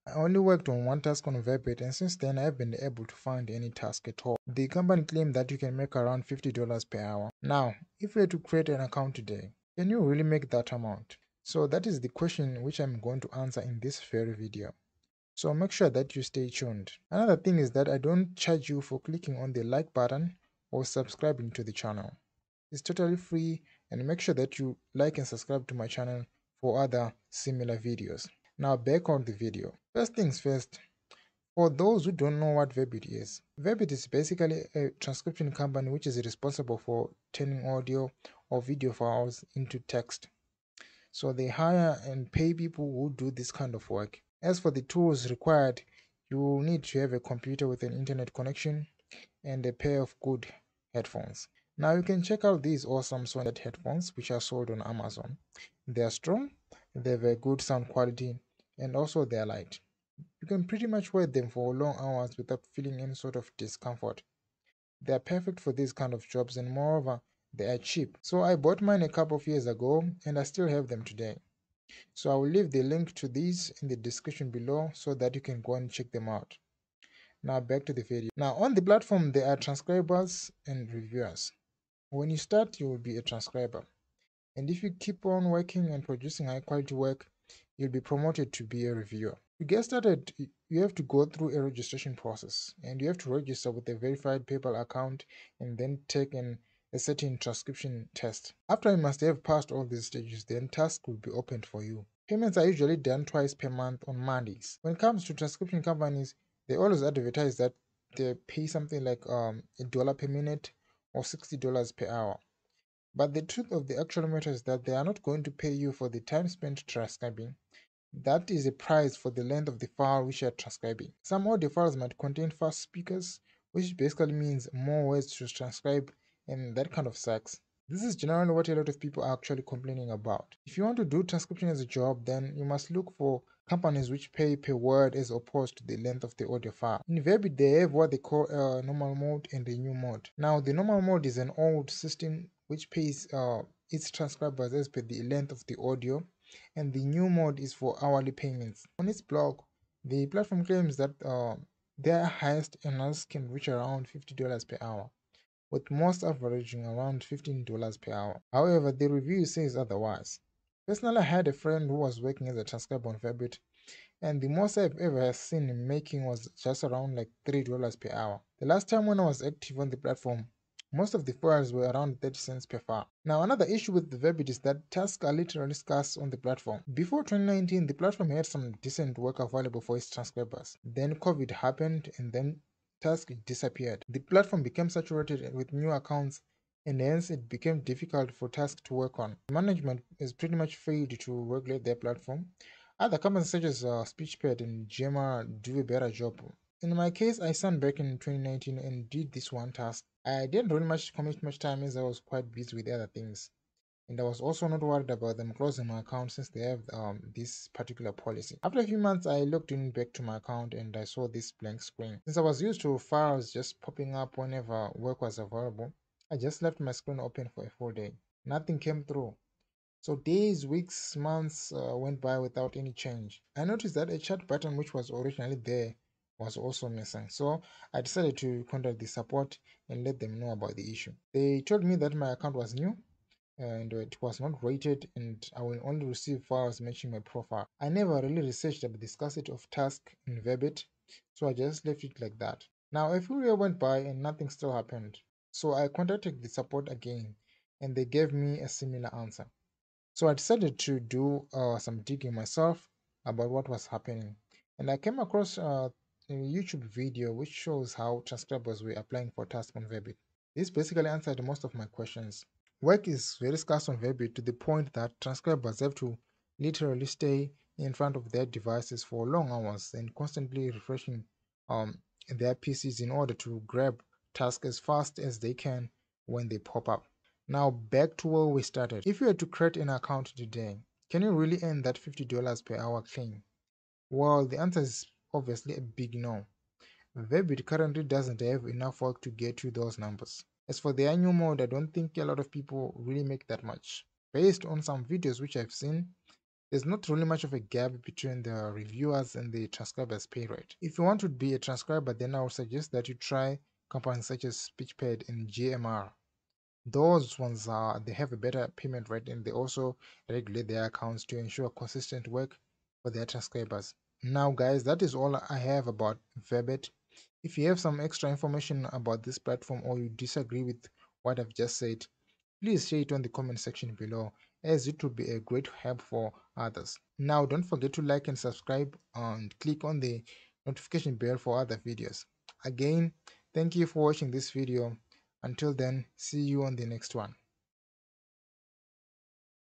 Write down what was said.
I only worked on one task on Verbit, and since then I haven't been able to find any task at all. The company claimed that you can make around $50 per hour. Now, if you were to create an account today, can you really make that amount? So that is the question which I'm going to answer in this very video. So make sure that you stay tuned. Another thing is that I don't charge you for clicking on the like button or subscribing to the channel. It's totally free, and make sure that you like and subscribe to my channel for other similar videos. Now back on the video. First things first, for those who don't know what Verbit is basically a transcription company which is responsible for turning audio or video files into text. So they hire and pay people who do this kind of work. As for the tools required, you will need to have a computer with an internet connection and a pair of good headphones. Now you can check out these awesome Sony headphones which are sold on Amazon. They are strong, they have a good sound quality, and also they are light. You can pretty much wear them for long hours without feeling any sort of discomfort. They are perfect for these kind of jobs, and moreover, they are cheap. So I bought mine a couple of years ago and I still have them today. So I will leave the link to these in the description below so that you can go and check them out. Now back to the video. Now on the platform there are transcribers and reviewers. When you start, you will be a transcriber, and if you keep on working and producing high quality work, you'll be promoted to be a reviewer. To get started, you have to go through a registration process, and you have to register with a verified PayPal account and then take a certain transcription test. After you must have passed all these stages, then tasks will be opened for you. Payments are usually done twice per month on Mondays. When it comes to transcription companies, they always advertise that they pay something like $1 per minute or $60 per hour. But the truth of the actual matter is that they are not going to pay you for the time spent transcribing. That is a price for the length of the file which you are transcribing. Some audio files might contain fast speakers, which basically means more words to transcribe, and that kind of sucks. This is generally what a lot of people are actually complaining about. If you want to do transcription as a job, then you must look for companies which pay per word as opposed to the length of the audio file. In Verbit, they have what they call a normal mode and a new mode. Now, the normal mode is an old system which pays its transcribers as per the length of the audio, and the new mode is for hourly payments. On its blog, the platform claims that their highest earners can reach around $50 per hour, with most averaging around $15 per hour. However, the review says otherwise. Personally, I had a friend who was working as a transcriber on Verbit, and the most I've ever seen him making was just around like $3 per hour. The last time when I was active on the platform, most of the files were around 30 cents per file. Now, another issue with the Verbit is that tasks are literally scarce on the platform. Before 2019, the platform had some decent work available for its transcribers. Then COVID happened, and then tasks disappeared. The platform became saturated with new accounts, and hence it became difficult for tasks to work on. Management is pretty much failed to regulate their platform. Other companies such as SpeechPad and Gemma do a better job. In my case, I signed back in 2019 and did this one task. I didn't really commit much time as I was quite busy with other things. And I was also not worried about them closing my account since they have this particular policy. After a few months, I logged in back to my account and I saw this blank screen. Since I was used to files just popping up whenever work was available, I just left my screen open for a full day. Nothing came through. So days, weeks, months went by without any change. I noticed that a chat button which was originally there was also missing. So I decided to contact the support and let them know about the issue. They told me that my account was new and it was not rated and I will only receive files matching my profile. I never really researched about the scarcity of tasks in Verbit, so I just left it like that. Now a few years went by and nothing still happened. So I contacted the support again and they gave me a similar answer. So I decided to do some digging myself about what was happening, and I came across a YouTube video which shows how transcribers were applying for tasks on Verbit. This basically answered most of my questions. Work is very scarce on Verbit to the point that transcribers have to literally stay in front of their devices for long hours and constantly refreshing their PCs in order to grab tasks as fast as they can when they pop up. Now back to where we started. If you were to create an account today, can you really earn that $50 per hour claim? Well, the answer is obviously a big no. Verbit currently doesn't have enough work to get you those numbers. As for the annual mode, I don't think a lot of people really make that much. Based on some videos which I've seen, there's not really much of a gap between the reviewers and the transcribers pay rate. If you want to be a transcriber, then I would suggest that you try companies such as SpeechPad and GMR. Those ones they have a better payment rate, and they also regulate their accounts to ensure consistent work for their transcribers. Now guys, that is all I have about Verbit. If you have some extra information about this platform or you disagree with what I've just said, please share it on the comment section below, as it would be a great help for others. Now don't forget to like and subscribe and click on the notification bell for other videos. Again, thank you for watching this video. Until then, see you on the next one.